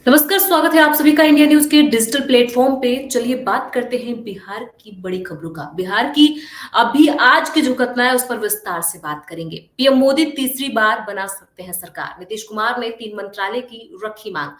नमस्कार, स्वागत है आप सभी का इंडिया न्यूज के डिजिटल प्लेटफॉर्म पे। चलिए बात करते हैं बिहार की बड़ी खबरों का। बिहार की अभी आज की जो घटना है उस पर विस्तार से बात करेंगे। पीएम मोदी तीसरी बार बना सकते हैं सरकार। नीतीश कुमार ने 3 मंत्रालय की रखी मांग।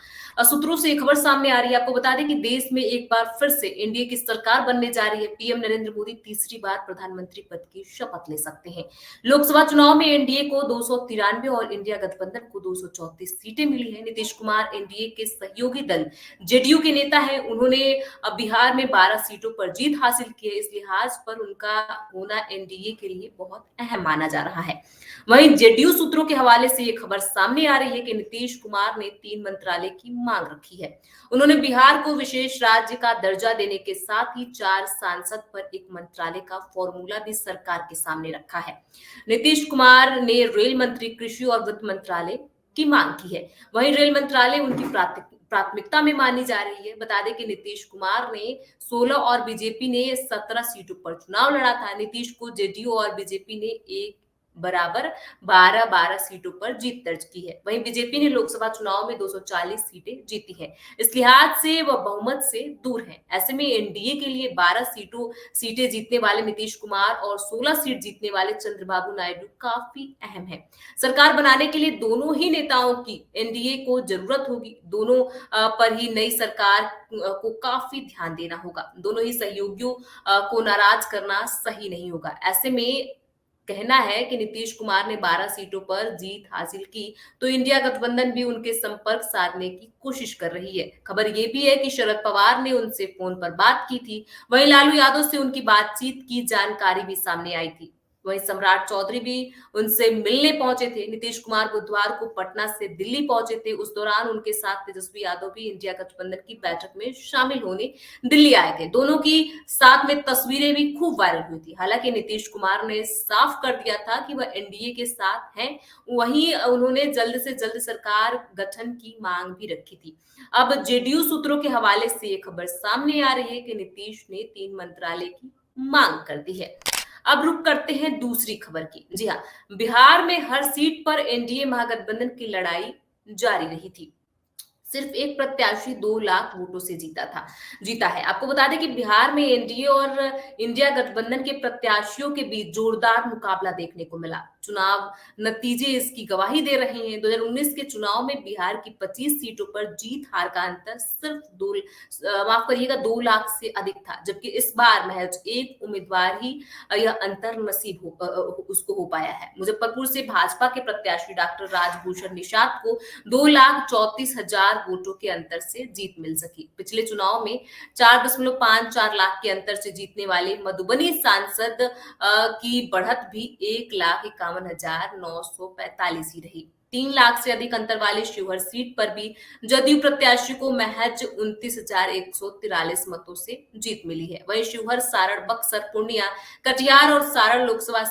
सूत्रों से खबर सामने आ रही है। आपको बता दें कि देश में एक बार फिर से एनडीए की सरकार बनने जा रही है। पीएम नरेंद्र मोदी तीसरी बार प्रधानमंत्री पद की शपथ ले सकते हैं। लोकसभा चुनाव में एनडीए को 293 और इंडिया गठबंधन को 234 सीटें मिली है। नीतीश कुमार एनडीए के सहयोगी दल जेडीयू के नेता हैं। उन्होंने अब बिहार में 12 सीटों पर जीत हासिल की है। इस लिहाज पर उनका होना एनडीए के लिए बहुत अहम माना जा रहा है। वहीं जेडीयू सूत्रों के हवाले से ये खबर सामने आ रही है कि नीतीश कुमार ने 3 मंत्रालय की मांग रखी है। उन्होंने बिहार को विशेष राज्य का दर्जा देने के साथ ही 4 सांसद पर एक मंत्रालय का फॉर्मूला भी सरकार के सामने रखा है। नीतीश कुमार ने रेल मंत्री, कृषि और वित्त मंत्रालय की मांग की है। वहीं रेल मंत्रालय उनकी प्राथमिकता में मानी जा रही है। बता दें कि नीतीश कुमार ने 16 और बीजेपी ने 17 सीटों पर चुनाव लड़ा था। नीतीश को जेडीयू और बीजेपी ने एक बराबर 12-12 सीटों पर जीत दर्ज की है। वहीं बीजेपी ने लोकसभा चुनाव में 240 सीटें जीती है। इस लिहाज से वह बहुमत से दूर है। ऐसे में एनडीए के लिए 12 सीटें जीतने वाले नीतीश कुमार और 16 सीट जीतने वाले चंद्रबाबू नायडू काफी अहम है। सरकार बनाने के लिए दोनों ही नेताओं की एनडीए को जरूरत होगी। दोनों पर ही नई सरकार को काफी ध्यान देना होगा। दोनों ही सहयोगियों को नाराज करना सही नहीं होगा। ऐसे में कहना है कि नीतीश कुमार ने 12 सीटों पर जीत हासिल की तो इंडिया गठबंधन भी उनके संपर्क साधने की कोशिश कर रही है। खबर ये भी है कि शरद पवार ने उनसे फोन पर बात की थी। वहीं लालू यादव से उनकी बातचीत की जानकारी भी सामने आई थी। वहीं सम्राट चौधरी भी उनसे मिलने पहुंचे थे। नीतीश कुमार बुधवार को पटना से दिल्ली पहुंचे थे। उस दौरान उनके साथ तेजस्वी यादव भी इंडिया गठबंधन की बैठक में शामिल होने दिल्ली आए थे। दोनों की साथ में तस्वीरें भी खूब वायरल हुई थी। हालांकि नीतीश कुमार ने साफ कर दिया था कि वह एनडीए के साथ हैं। वहीं उन्होंने जल्द से जल्द सरकार गठन की मांग भी रखी थी। अब जेडीयू सूत्रों के हवाले से ये खबर सामने आ रही है कि नीतीश ने 3 मंत्रालय की मांग कर दी है। अब रुक करते हैं दूसरी खबर की। जी हाँ, बिहार में हर सीट पर एनडीए महागठबंधन की लड़ाई जारी रही थी। सिर्फ एक प्रत्याशी 2 लाख वोटों से जीता है। आपको बता दें कि बिहार में एनडीए और इंडिया गठबंधन के प्रत्याशियों के बीच जोरदार मुकाबला देखने को मिला। चुनाव नतीजे इसकी गवाही दे रहे हैं। 2019 के चुनाव में बिहार की 25 सीटों पर जीत हार का अंतर सिर्फ 2 लाख से अधिक था, जबकि इस बार महज एक उम्मीदवार ही यह अंतर उसको हो पाया है। मुजफ्फरपुर से भाजपा के प्रत्याशी डॉक्टर राजभूषण निषाद को 2,34,000 वोटों के अंतर से जीत मिल सकी। पिछले चुनाव में 4.54 लाख के अंतर से जीतने वाले मधुबनी सांसद की बढ़त भी 1,51,945 ही रही। 3 लाख से अधिक अंतर वाले शिवहर सीट पर भी जदयू प्रत्याशी को महज 29,143 मतों से जीत मिली है। वहीं शिवहर, सारण, बक्सर, पूर्णिया, कटिहार और सारण लोकसभा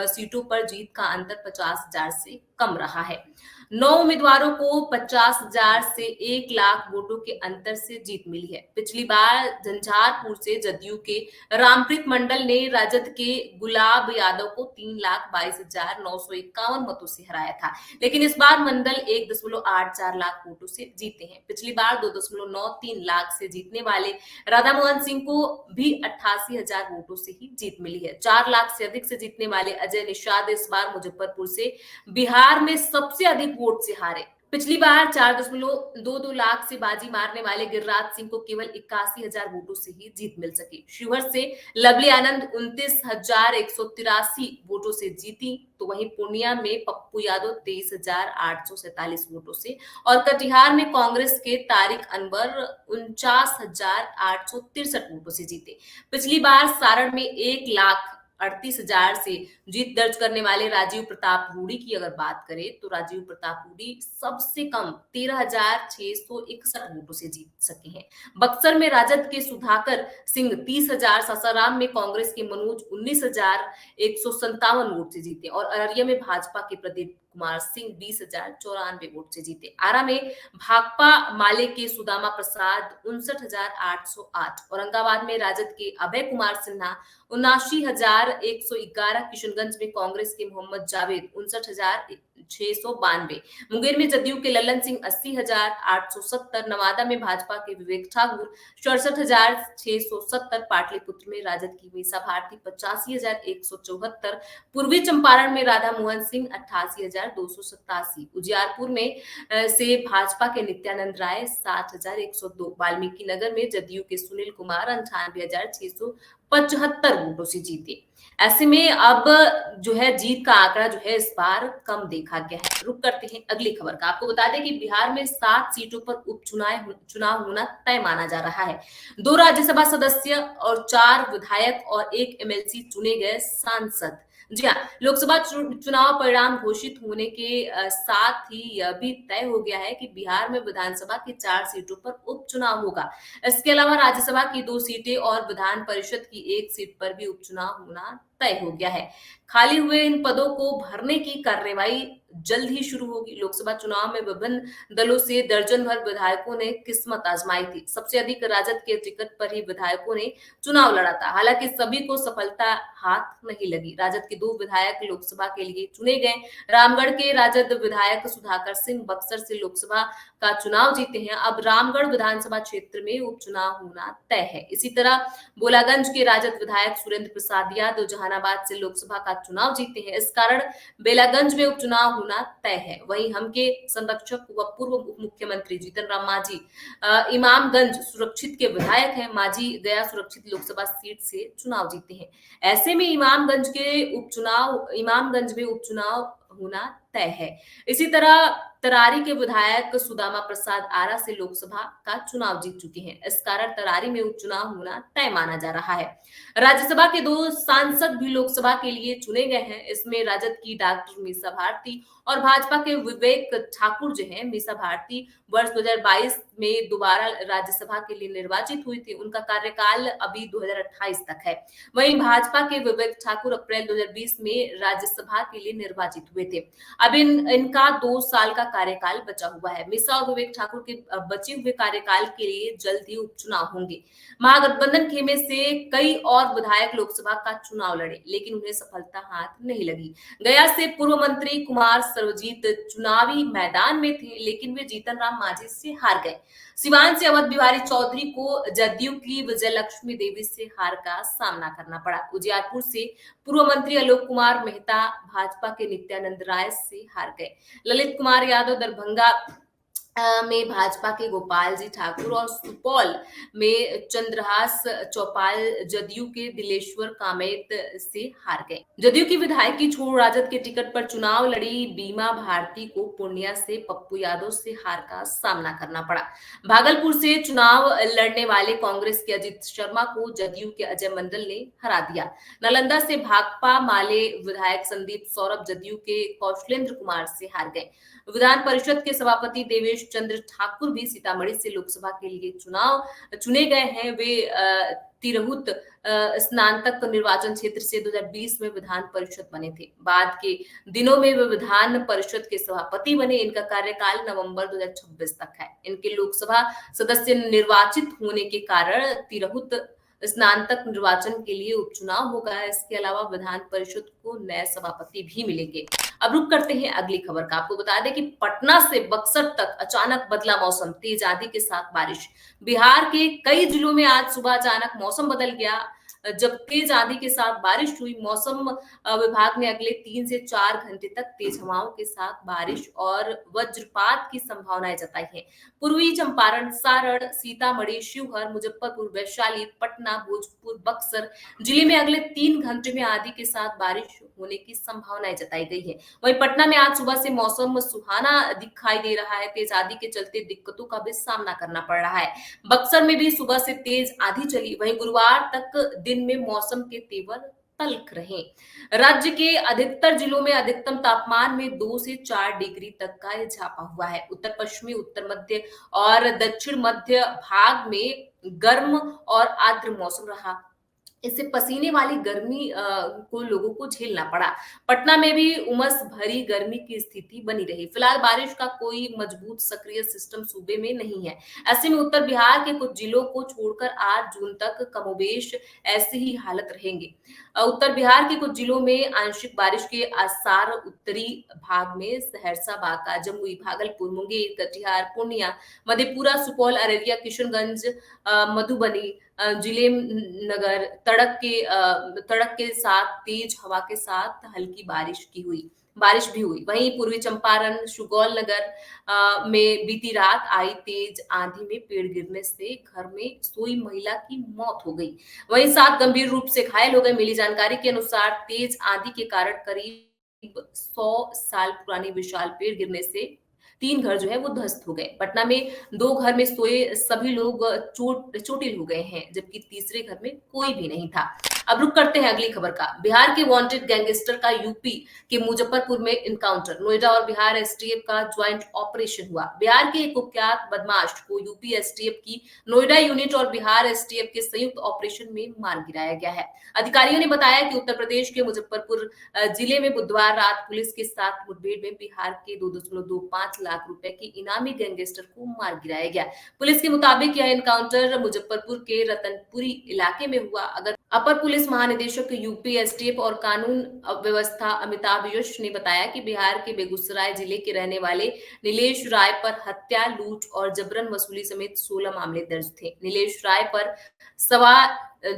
सीटों पर जीत का अंतर 50,000 से कम रहा है। 9 उम्मीदवारों को 50,000 से 1 लाख वोटों के अंतर से जीत मिली है। पिछली बार झंझारपुर से जदयू के रामप्रीत मंडल ने राजद के गुलाब यादव को 3,22,951 मतों से हराया था। लेकिन इस बार मंडल 1.84 लाख वोटों से जीते हैं। पिछली बार 2.93 लाख से जीतने वाले राधा मोहन सिंह को भी 88,000 वोटों से ही जीत मिली है। 4 लाख से अधिक से जीतने वाले अजय निषाद इस बार मुजफ्फरपुर से बिहार में सबसे अधिक वोट से हारे। पिछली बार 4.22 लाख से बाजी मारने वाले गिरिराज सिंह को केवल 81,000 वोटों से ही जीत मिल सकी। शिवहर से लवली आनंद 29,183 वोटों से जीती, तो वहीं पूर्णिया में पप्पू यादव 23,847 वोटों से और कटिहार में कांग्रेस के तारिक अनवर 49,863 वोटों से जीते। पिछली बार सारण में 1,38,000 से जीत दर्ज करने वाले राजीव प्रताप रूडी की अगर बात करें तो राजीव प्रताप रूडी सबसे कम 13,661 वोटों से जीत सके हैं। बक्सर में राजद के सुधाकर सिंह 30,000, सासाराम में कांग्रेस के मनोज 19,157 वोट से जीते और अररिया में भाजपा के प्रदीप कुमार सिंह 20,094 वोट से जीते। आरा में भाकपा माले के सुदामा प्रसाद 59,808, औरंगाबाद में राजद के अभय कुमार सिन्हा 79,111, किशनगंज में कांग्रेस के मोहम्मद जावेद 692, मुंगेर में जदयू के ललन सिंह 80,870, नवादा में भाजपा के विवेक ठाकुर 64,670, पाटलिपुत्र में राजद की मीसा भारती 85,174, पूर्वी चंपारण में राधा मोहन सिंह 88,287, उजियारपुर में से भाजपा के नित्यानंद राय 60,102, वाल्मीकि नगर में जदयू के सुनील कुमार 98,675 वोटों से जीते। ऐसे में अब जो है जीत का आंकड़ा जो है इस बार कम देखा गया है। रुक करते हैं अगली खबर का। आपको बता दें कि बिहार में 7 सीटों पर चुनाव होना तय माना जा रहा है। 2 राज्यसभा सदस्य और 4 विधायक और 1 एमएलसी चुने गए सांसद। जी हाँ, लोकसभा चुनाव परिणाम घोषित होने के साथ ही यह भी तय हो गया है कि बिहार में विधानसभा की 4 सीटों पर उपचुनाव होगा। इसके अलावा राज्यसभा की 2 सीटें और विधान परिषद की 1 सीट पर भी उपचुनाव होना तय हो गया है। खाली हुए इन पदों को भरने की कार्रवाई जल्द ही शुरू होगी। लोकसभा चुनाव में विभिन्न दलों से दर्जन भर विधायकों ने किस्मत आजमाई थी। सबसे अधिक राजद के टिकट पर ही विधायकों ने चुनाव लड़ा था। हालांकि सभी को सफलता हाथ नहीं लगी। राजद के 2 विधायक लोकसभा के लिए चुने गए। रामगढ़ के राजद विधायक सुधाकर सिंह बक्सर से लोकसभा का चुनाव जीते हैं। अब रामगढ़ विधानसभा क्षेत्र में उपचुनाव होना तय है। इसी तरह बोलागंज के राजद विधायक सुरेंद्र प्रसाद यादव जहानाबाद से लोकसभा का चुनाव जीते हैं। इस कारण बेलागंज में उपचुनाव होना तय है। वहीं हम के संरक्षक व पूर्व उप मुख्यमंत्री जीतन राम मांझी इमामगंज सुरक्षित के विधायक हैं। मांझी गया सुरक्षित लोकसभा सीट से चुनाव जीते हैं। ऐसे में इमामगंज में उपचुनाव होना तय है। इसी तरह तरारी के विधायक सुदामा प्रसाद आरा से लोकसभा का चुनाव जीत चुके हैं। इस कारण तरारी में उपचुनाव होना तय माना जा रहा है। राज्यसभा के 2 सांसद भी लोकसभा के लिए चुने गए हैं। इसमें राजद की डॉक्टर मीसा भारती और भाजपा के विवेक ठाकुर जो हैं। मीसा भारती वर्ष 2022 में दोबारा राज्यसभा के लिए निर्वाचित हुई थी। उनका कार्यकाल अभी 2028 तक है। वहीं भाजपा के विवेक ठाकुर अप्रैल 2020 में राज्यसभा के लिए निर्वाचित हुए थे। अब इनका 2 साल का कार्यकाल बचा हुआ है। मिसा और विवेक ठाकुर के बचे हुए कार्यकाल के लिए जल्द ही उपचुनाव होंगे। महागठबंधन खेमे से कई और विधायक लोकसभा का चुनाव लड़े, लेकिन उन्हें सफलता हाथ नहीं लगी। गया से पूर्व मंत्री कुमार सर्वजीत चुनावी मैदान में थे, लेकिन वे जीतन राम मांझी से हार गए। सिवान से अवध बिहारी चौधरी को जदयू की विजयलक्ष्मी देवी से हार का सामना करना पड़ा। उजियारपुर से पूर्व मंत्री आलोक कुमार मेहता भाजपा के नित्यानंद राय से हार गए। ललित कुमार यादव दरभंगा में भाजपा के गोपाल जी ठाकुर और सुपौल में चंद्रहास चौपाल जदयू के दिलेश्वर कामेत से हार गए। जदयू की विधायक की छोड़ राजद के टिकट पर चुनाव लड़ी बीमा भारती को पूर्णिया से पप्पू यादव से हार का सामना करना पड़ा। भागलपुर से चुनाव लड़ने वाले कांग्रेस के अजित शर्मा को जदयू के अजय मंडल ने हरा दिया। नालंदा से भाकपा माले विधायक संदीप सौरभ जदयू के कौशलेंद्र कुमार से हार गए। विधान परिषद के सभापति देवेश चंद्र ठाकुर भी सीतामढ़ी से लोकसभा के लिए चुने गए हैं। वे तिरहुत स्नातक निर्वाचन क्षेत्र से 2020 में विधान परिषद बने थे। बाद के दिनों में वे विधान परिषद के सभापति बने। इनका कार्यकाल नवंबर 2026 तक है। इनके लोकसभा सदस्य निर्वाचित होने के कारण तिरहुत स्नातक निर्वाचन के लिए उपचुनाव होगा। इसके अलावा विधान परिषद को नए सभापति भी मिलेंगे। अब रुक करते हैं अगली खबर का। आपको बता दें कि पटना से बक्सर तक अचानक बदला मौसम, तेज आंधी के साथ बारिश। बिहार के कई जिलों में आज सुबह अचानक मौसम बदल गया। जब तेज आंधी के साथ बारिश हुई। मौसम विभाग ने अगले 3 से 4 घंटे तक तेज हवाओं के साथ बारिश और वज्रपात की संभावनाएं जताई है। पूर्वी चंपारण, सारण, सीतामढ़ी, शिवहर, मुजफ्फरपुर, वैशाली, पटना, भोजपुर, बक्सर जिले में अगले 3 घंटे में आंधी के साथ बारिश होने की संभावनाएं जताई गई है। वहीं पटना में आज सुबह से मौसम सुहाना दिखाई दे रहा है। तेज आंधी के चलते दिक्कतों का भी सामना करना पड़ रहा है। बक्सर में भी सुबह से तेज आंधी चली। वहीं गुरुवार तक दिन में मौसम के तेवर तल्ख रहे। राज्य के अधिकतर जिलों में अधिकतम तापमान में 2 से 4 डिग्री तक का इजाफा हुआ है। उत्तर पश्चिमी, उत्तर मध्य और दक्षिण मध्य भाग में गर्म और आर्द्र मौसम रहा। इससे पसीने वाली गर्मी को लोगों को झेलना पड़ा। पटना में भी उमस भरी गर्मी की स्थिति बनी रही। फिलहाल बारिश का कोई मजबूत सक्रिय सिस्टम सूबे में नहीं है। ऐसे में उत्तर बिहार के कुछ जिलों को छोड़कर 8 जून तक कमोबेश ऐसी ही हालत रहेंगे। उत्तर बिहार के कुछ जिलों में आंशिक बारिश के आसार, उत्तरी भाग में सहरसा, बांका, जमुई, भागलपुर, मुंगेर, कटिहार, पूर्णिया, मधेपुरा, सुपौल, अररिया, किशनगंज, मधुबनी जिले नगर तड़क के साथ तेज हवा के साथ हल्की बारिश भी हुई। वहीं पूर्वी चंपारण, सुगौल नगर में बीती रात आई तेज आंधी में पेड़ गिरने से घर में सोई महिला की मौत हो गई। वहीं 7 गंभीर रूप से घायल हो गए। मिली जानकारी के अनुसार तेज आंधी के कारण करीब 100 साल पुराने विशाल पेड़ गिरने से 3 घर जो है वो ध्वस्त हो गए। पटना में 2 घर में सोए सभी लोग चोटिल हो गए हैं, जबकि तीसरे घर में कोई भी नहीं था। अब रुक करते हैं अगली खबर का। बिहार के वांटेड गैंगस्टर का यूपी के मुजफ्फरपुर में इनकाउंटर। नोएडा और बिहार एसटीएफ का ज्वाइंट ऑपरेशन हुआ। बिहार के एक कुख्यात बदमाश को यूपी एसटीएफ की नोएडा यूनिट और बिहार एसटीएफ के संयुक्त ऑपरेशन में मार गिराया गया है। अधिकारियों ने बताया कि उत्तर प्रदेश के मुजफ्फरपुर जिले में बुधवार रात पुलिस के साथ मुठभेड़ में बिहार के 2.25 लाख रुपए के इनामी गैंगस्टर को मार गिराया गया। पुलिस के मुताबिक यह एनकाउंटर मुजफ्फरपुर के रतनपुरी इलाके में हुआ। अगर अपर पुलिस महानिदेशक यूपी एसटीएफ और कानून व्यवस्था अमिताभ यश ने बताया कि बिहार के बेगूसराय जिले के रहने वाले नीलेश राय पर हत्या, लूट और जबरन वसूली समेत 16 मामले दर्ज थे। नीलेश राय पर सवा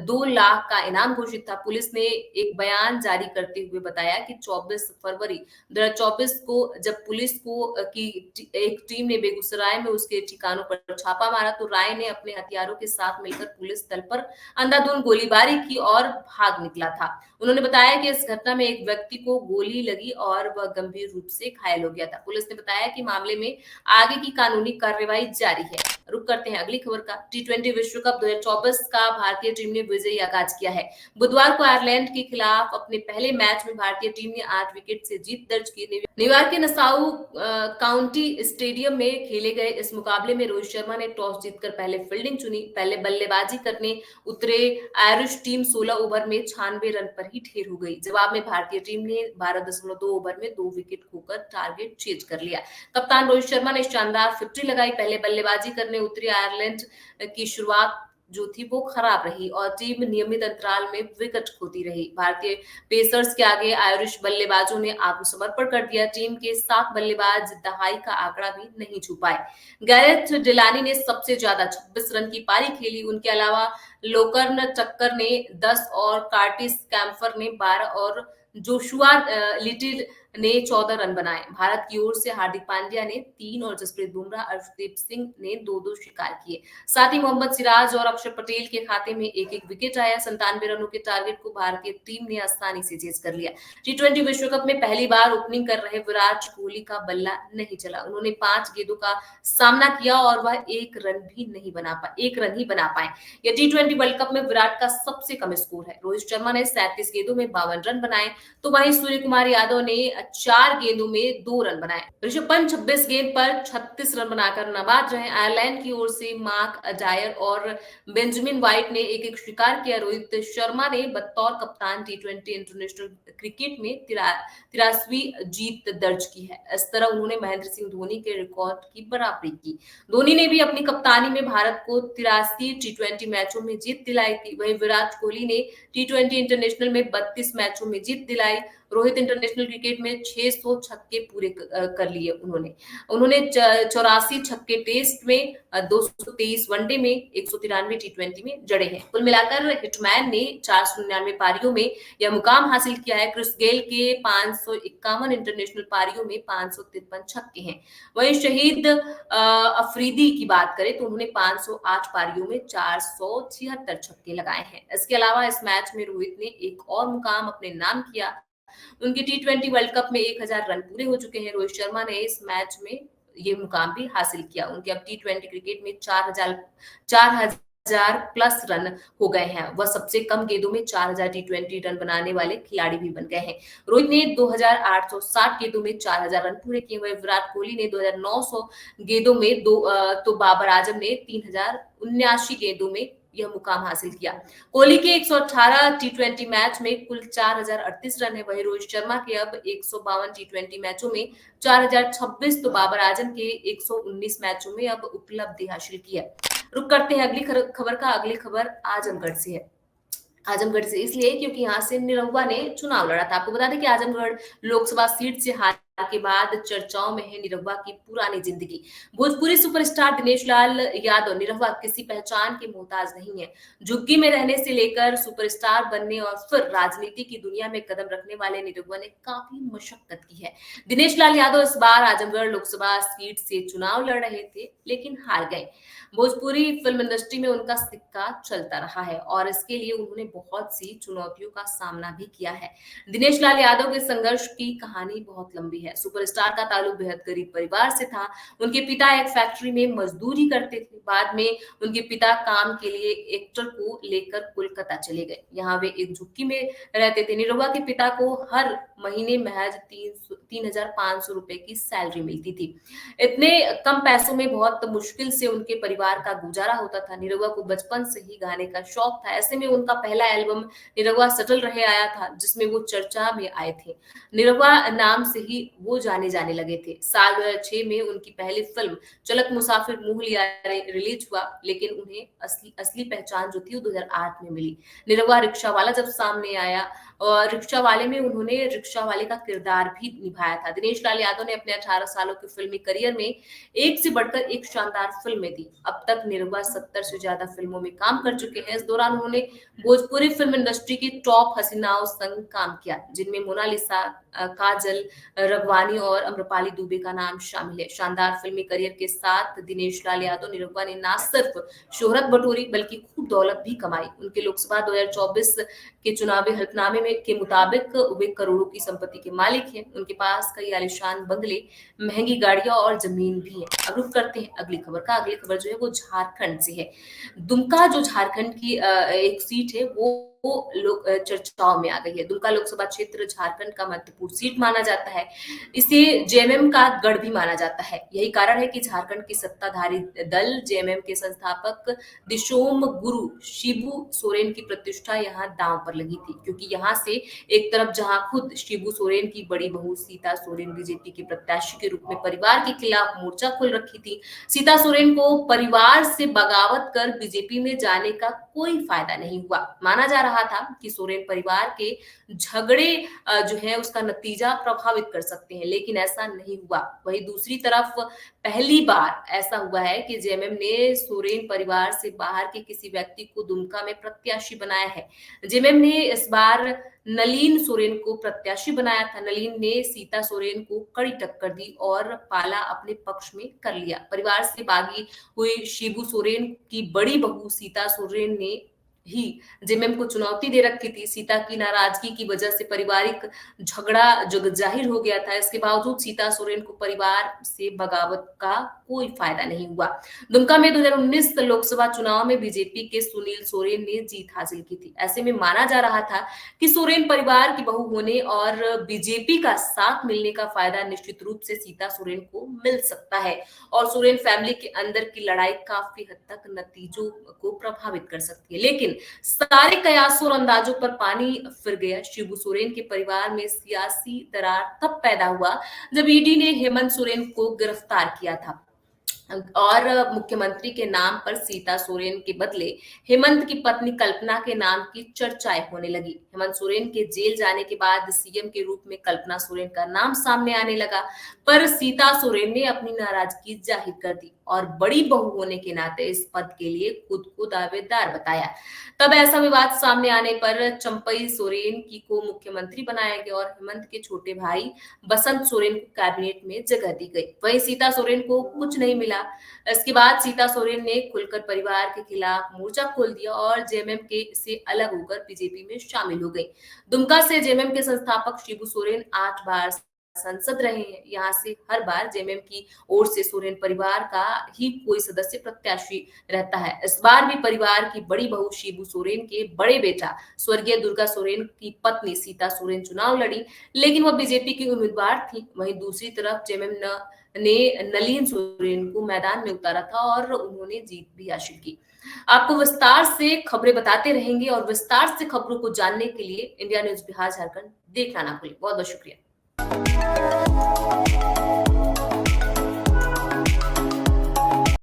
2 लाख का इनाम घोषित था। पुलिस ने एक बयान जारी करते हुए बताया कि 24 फरवरी 2024 को जब पुलिस को की एक टीम ने बेगूसराय में उसके ठिकानों पर छापा मारा तो राय ने अपने हथियारों के साथ मिलकर पुलिस दल पर अंधाधुंध गोलीबारी की और भाग निकला था। उन्होंने बताया कि इस घटना में एक व्यक्ति को गोली लगी और वह गंभीर रूप से घायल हो गया था। पुलिस ने बताया कि मामले में आगे की कानूनी कार्रवाई जारी है। रुक करते हैं अगली खबर का। टी20 विश्व कप 2024 का भारतीय टीम ने विजयी आगाज किया है। बुधवार को आयरलैंड के खिलाफ अपने पहले मैच में भारतीय टीम ने 8 विकेट से जीत दर्ज की। न्यूयॉर्क के नसाउ काउंटी स्टेडियम में खेले गए इस मुकाबले में रोहित शर्मा ने टॉस जीतकर पहले फील्डिंग चुनी। पहले बल्लेबाजी करने उतरे आयरिश टीम 16 ओवर में 96 रन पर ही ढेर हो गई। जवाब में भारतीय टीम ने 12.2 ओवर में 2 विकेट खोकर टारगेट चेज कर लिया। कप्तान रोहित शर्मा ने शानदार 50 लगाई। पहले बल्लेबाजी करने उतरी आयरलैंड की शुरुआत जो थी वो खराब रही और टीम नियमित अंतराल में विकेट खोती रही। भारतीय पेसर्स के आगे आयरिश बल्लेबाजों ने आत्मसमर्पण कर दिया। टीम के 7 बल्लेबाज दहाई का आंकड़ा भी नहीं छू पाए। गैरेथ डिलानी ने सबसे ज्यादा 26 रन की पारी खेली। उनके अलावा लोकर्न टक्कर ने 10 और कार्टिस कैम्फर ने 12 और जोशुआ लिटिल ने 14 रन बनाए। भारत की ओर से हार्दिक पांड्या ने 3 और जसप्रीत बुमराह, अर्शदीप सिंह ने 2-2 शिकार किए। साथ ही मोहम्मद सिराज और अक्षर पटेल के खाते में एक-एक विकेट आया। 97 रनों के टारगेट को भारतीय टीम ने आसानी से चेज कर लिया। टी20 विश्व कप में पहली बार ओपनिंग कर रहे विराट कोहली का बल्ला नहीं चला। उन्होंने 5 गेंदों का सामना किया और वह एक रन ही बना पाए। यह टी20 वर्ल्ड कप में विराट का सबसे कम स्कोर है। रोहित शर्मा ने 37 गेंदों में 52 रन बनाए तो वहीं सूर्य कुमार यादव ने 4 गेंदों में 2 रन बनाए। ऋषभ पंत 26 गेंद पर 36 रन बनाकर नाबाद रहे। आयरलैंड की ओर से मार्क अडायर और बेंजामिन व्हाइट ने एक-एक शिकार किया। रोहित शर्मा ने बतौर कप्तान टी20 इंटरनेशनल क्रिकेट में 83वीं जीत दर्ज की है। इस तरह उन्होंने महेंद्र सिंह धोनी के रिकॉर्ड की बराबरी की। धोनी ने भी अपनी कप्तानी में भारत को 83 टी20 मैचों में जीत दिलाई थी। वहीं विराट कोहली ने टी20 इंटरनेशनल में 32 मैचों में जीत दिलाई। रोहित इंटरनेशनल क्रिकेट में 600 छक्के पूरे कर लिए। उन्होंने 84 छक्के टेस्ट में, 223 वनडे में, 193 टी20 में जड़े हैं। कुल मिलाकर हिटमैन ने 499 पारियों में यह मुकाम हासिल किया है। क्रिस गेल के 551 इंटरनेशनल पारियों में 553 छक्के हैं। वहीं शहीद अफरीदी की बात करें तो उन्होंने 508 पारियों में 476 छक्के लगाए हैं। इसके अलावा इस मैच में रोहित ने एक और मुकाम अपने नाम किया। उनके टी20 वर्ल्ड कप में 1000 रन पूरे हो चुके हैं। रोहित शर्मा ने इस मैच में ये मुकाम भी हासिल किया। उनके अब टी20 क्रिकेट में 4000 प्लस रन हो गए हैं। वह सबसे कम गेंदों में 4000 टी20 रन बनाने वाले खिलाड़ी भी बन गए हैं। रोहित ने 2860 गेंदों में 4000 रन पूरे किए हुए। विराट कोहली ने 2900 गेंदों में तो बाबर आजम ने 3079 गेंदों में यह मुकाम हासिल किया। कोहली के 118 टी20 मैच में कुल 4038 रन है, वहीं रोहित शर्मा के अब 152 टी20 मैचों में 4026, तो बाबर आजम के 119 मैचों में अब उपलब्धि हासिल की है। रुक करते हैं अगली खबर का। अगली खबर आजमगढ़ से है। आजमगढ़ से इसलिए क्योंकि यहाँ से निरहुआ ने चुनाव लड़ा था। आपको बता दें कि आजमगढ़ लोकसभा सीट से हार के बाद चर्चाओं में है निरहुआ की पुरानी जिंदगी। भोजपुरी सुपरस्टार दिनेश लाल यादव निरहुआ किसी पहचान के मोहताज नहीं है। झुग्गी में रहने से लेकर सुपरस्टार बनने और फिर राजनीति की दुनिया में कदम रखने वाले निरहुआ ने काफी मशक्कत की है। दिनेश लाल यादव इस बार आजमगढ़ लोकसभा सीट से चुनाव लड़ रहे थे, लेकिन हार गए। भोजपुरी फिल्म इंडस्ट्री में उनका सिक्का चलता रहा है और इसके लिए उन्होंने बहुत सी चुनौतियों का सामना भी किया है। दिनेश लाल यादव के संघर्ष की कहानी बहुत लंबी है। सुपरस्टार का ताल्लुक बेहद गरीब परिवार से था। उनके पिता एक फैक्ट्री में मजदूरी करते थे। बाद में उनके पिता काम के लिए एक्टर को लेकर कोलकाता चले गए। यहाँ वे एक झुग्गी में रहते थे। निरहुआ के पिता को हर महीने महज 3,500 रुपए की सैलरी मिलती थी। इतने कम पैसों में बहुत मुश्किल से उनके परिवार का गुजारा होता था। निरहुआ को बचपन से ही गाने का शौक था। ऐसे में उनका पहला एल्बम निरहुआ सटल रहे आया था, जिसमें वो चर्चा में आए थे। निरहुआ नाम से ही वो जाने जाने लगे थे। साल 2006 में उनकी पहली फिल्म चलक मुसाफिर मुंह लिया रिलीज हुआ, लेकिन उन्हें असली असली पहचान जो थी वो 2008 में मिली। निरहुआ रिक्शा वाला जब सामने आया और रिक्शा वाले में उन्होंने रिक्शा वाले का किरदार भी निभाया था। दिनेश लाल यादव ने अपने 18 सालों के फिल्मी करियर में एक से बढ़कर एक शानदार फिल्में दी। अब तक निरहुआ 70 से ज्यादा फिल्मों में काम कर चुके हैं। इस दौरान उन्होंने भोजपुरी फिल्म इंडस्ट्री की टॉप हसीनाओं संग काम किया, जिनमें मोनालिसा, काजल, रघवानी और अम्रपाली दुबे का नाम शामिल है। शानदार फिल्मी करियर के साथ दिनेश लाल यादव निरहुआ ने न सिर्फ शोहरत बटोरी बल्कि खूब दौलत भी कमाई। उनके लोकसभा 2024 के चुनावी हलफनामे में के मुताबिक वे करोड़ों की संपत्ति के मालिक हैं। उनके पास कई आलीशान बंगले, महंगी गाड़ियां और जमीन भी है। अब रुक करते हैं अगली खबर का। अगली खबर जो है वो झारखंड से है। दुमका जो झारखंड की एक सीट है वो लोग चर्चाओं में आ गई है। दुमका लोकसभा क्षेत्र झारखंड का महत्वपूर्ण सीट माना जाता है। इसे जेएमएम का गढ़ भी माना जाता है। यही कारण है कि झारखंड की सत्ताधारी दल जेएमएम के संस्थापक दिशोम गुरु शिबू सोरेन की प्रतिष्ठा यहाँ दांव पर लगी थी, क्योंकि यहाँ से एक तरफ जहां खुद शिबू सोरेन की बड़ी बहू सीता सोरेन बीजेपी के प्रत्याशी के रूप में परिवार के खिलाफ मोर्चा खोल रखी थी। सीता सोरेन को परिवार से बगावत कर बीजेपी में जाने का कोई फायदा नहीं हुआ। माना जा रहा था कि सोरेन परिवार के झगड़े जो है उसका नतीजा प्रभावित कर सकते हैं, लेकिन ऐसा नहीं हुआ। वहीं दूसरी तरफ पहली बार ऐसा हुआ है कि जेएमएम ने सोरेन परिवार से बाहर के किसी व्यक्ति को दुमका में प्रत्याशी बनाया है। जेएमएम ने इस बार नलीन सोरेन को प्रत्याशी बनाया था। नलीन ने सीता सोरेन को कड़ी टक्कर दी और पाला अपने पक्ष में कर लिया। परिवार से बागी हुई शिबू सोरेन की बड़ी बहू सीता सोरेन ने ही जेएमएम को चुनौती दे रखी थी। सीता की नाराजगी की वजह से पारिवारिक झगड़ा जो जाहिर हो गया था। इसके बावजूद सीता सोरेन को परिवार से बगावत का कोई फायदा नहीं हुआ। दुमका में 2019 लोकसभा चुनाव में बीजेपी के सुनील सोरेन ने जीत हासिल की थी। ऐसे में माना जा रहा था कि सोरेन परिवार की बहू होने और बीजेपी का साथ मिलने का फायदा निश्चित रूप से सीता सोरेन को मिल सकता है और सोरेन फैमिली के अंदर की लड़ाई काफी हद तक नतीजों को प्रभावित कर सकती है। लेकिन सारे कयासों और अंदाजों पर पानी फिर गया। शिबू सोरेन के परिवार में सियासी दरार तब पैदा हुआ जब ईडी ने हेमंत सोरेन को गिरफ्तार किया था और मुख्यमंत्री के नाम पर सीता सोरेन के बदले हेमंत की पत्नी कल्पना के नाम की चर्चाएं होने लगी। हेमंत सोरेन के जेल जाने के बाद सीएम के रूप में कल्पना सोरेन का नाम सामने आने लगा, पर सीता सोरेन ने अपनी नाराजगी जाहिर कर दी और बड़ी बहू होने के नाते इस पद के लिए खुद को दावेदार बताया। तब ऐसा विवाद सामने आने पर चंपई सोरेन को मुख्यमंत्री बनाया गया और हेमंत के छोटे भाई बसंत सोरेन को कैबिनेट में जगह दी गई। वहीं सीता सोरेन को कुछ नहीं मिला। इसके बाद सीता सोरेन ने खुलकर परिवार के खिलाफ मोर्चा खोल दिया और जेएमएम के से अलग होकर बीजेपी में शामिल हो गई। दुमका से जेएमएम के संस्थापक शिबू सोरेन 8 बार सांसद रहे हैं। यहाँ से हर बार जेएमएम की ओर से सोरेन परिवार का ही कोई सदस्य प्रत्याशी रहता है। इस बार भी परिवार की बड़ी बहू शिबू सोरेन के बड़े बेटा स्वर्गीय दुर्गा सोरेन की पत्नी सीता सोरेन चुनाव लड़ी, लेकिन वह बीजेपी की उम्मीदवार थी। वहीं दूसरी तरफ जेएमएम ने नलिन सोरेन को मैदान में उतारा था और उन्होंने जीत भी हासिल की। आपको विस्तार से खबरें बताते रहेंगे और विस्तार से खबरों को जानने के लिए इंडिया न्यूज़ बिहार झारखंड देखना ना भूलें। बहुत-बहुत शुक्रिया।